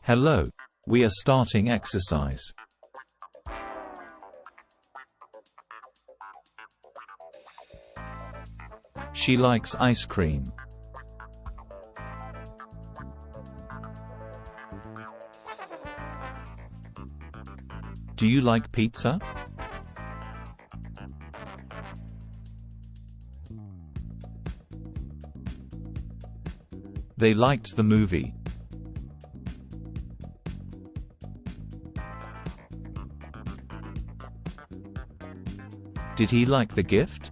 Hello. We are starting exercise. She likes ice cream. Do you like pizza? They liked the movie. Did he like the gift?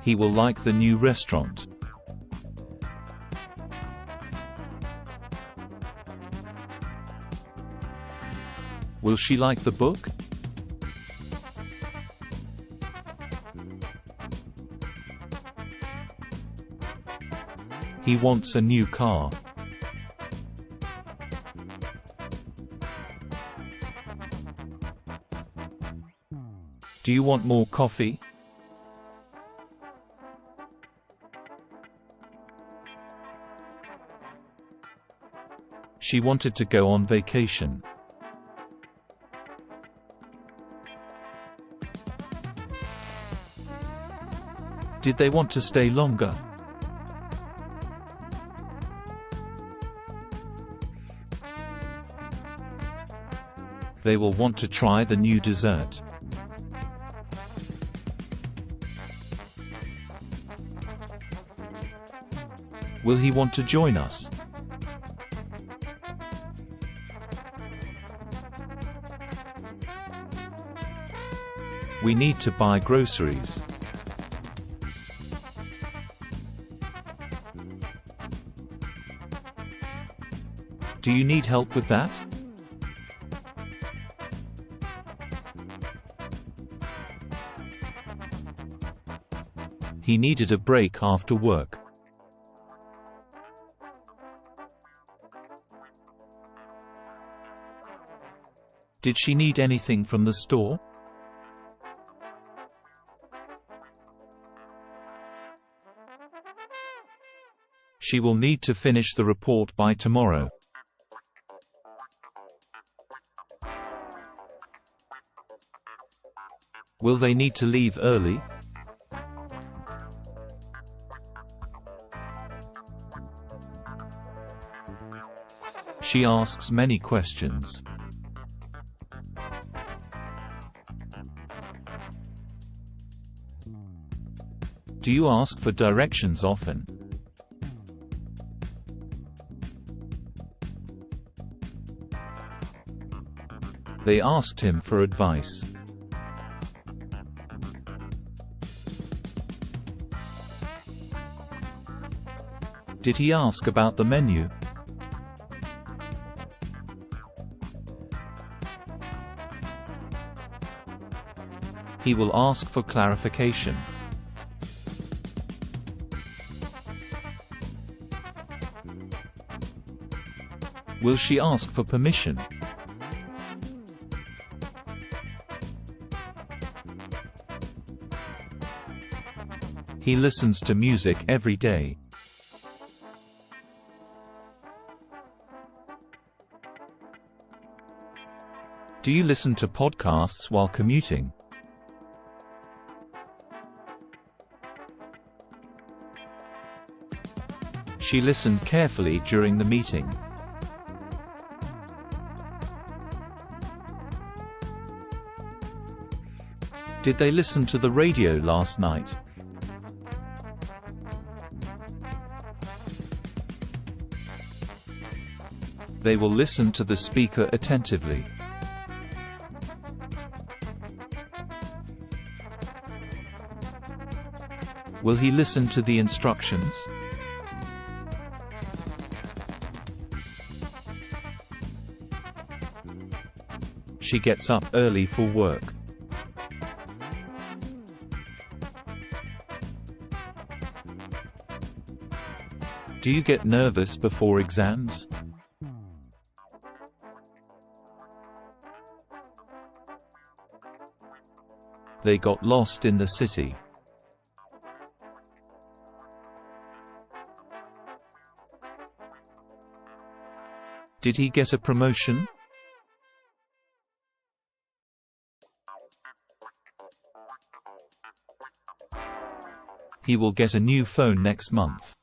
He will like the new restaurant. Will she like the book? He wants a new car. Do you want more coffee? She wanted to go on vacation. Did they want to stay longer? They will want to try the new dessert. Will he want to join us? We need to buy groceries. Do you need help with that? He needed a break after work. Did she need anything from the store? She will need to finish the report by tomorrow. Will they need to leave early? She asks many questions. Do you ask for directions often? They asked him for advice. Did he ask about the menu? He will ask for clarification. Will she ask for permission? He listens to music every day. Do you listen to podcasts while commuting? She listened carefully during the meeting. Did they listen to the radio last night? They will listen to the speaker attentively. Will he listen to the instructions? She gets up early for work. Do you get nervous before exams? They got lost in the city. Did he get a promotion? He will get a new phone next month.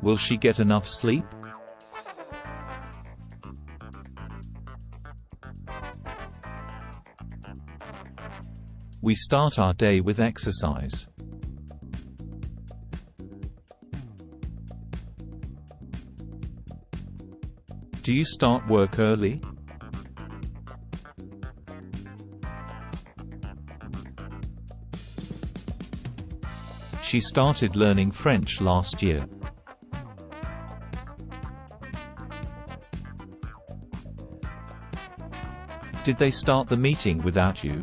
Will she get enough sleep? We start our day with exercise. Do you start work early? She started learning French last year. Did they start the meeting without you?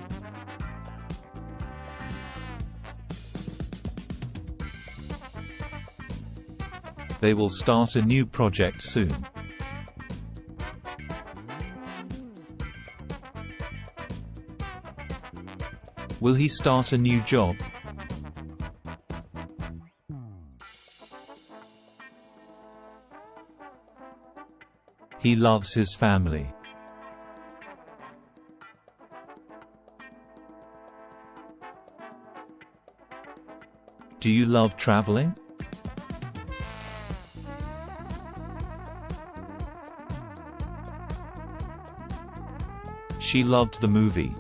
They will start a new project soon. Will he start a new job? He loves his family. Do you love traveling? She loved the movie.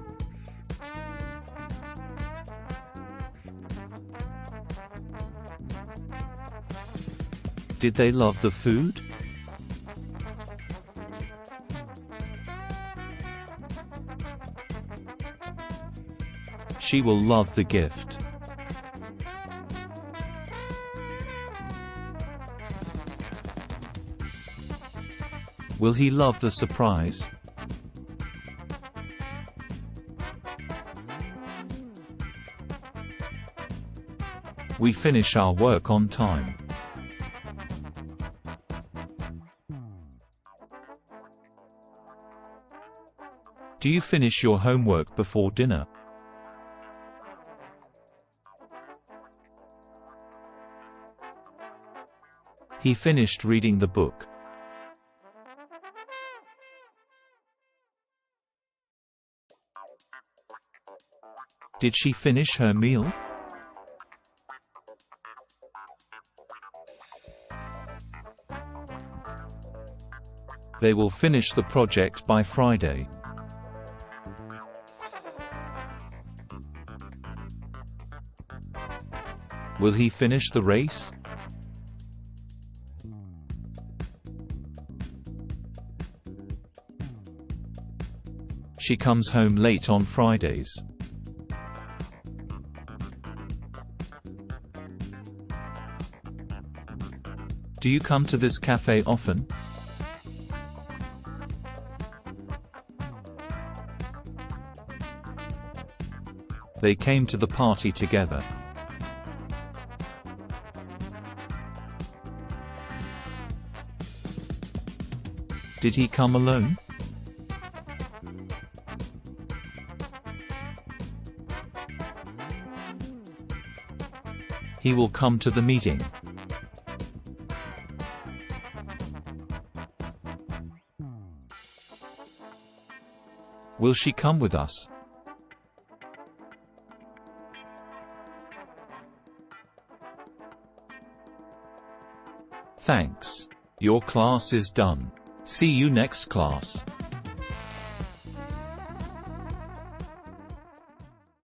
Did they love the food? She will love the gift. Will he love the surprise? We finish our work on time. Do you finish your homework before dinner? He finished reading the book. Did she finish her meal? They will finish the project by Friday. Will he finish the race? She comes home late on Fridays. Do you come to this cafe often? They came to the party together. Did he come alone? He will come to the meeting. Will she come with us? Thanks. Your class is done. See you next class.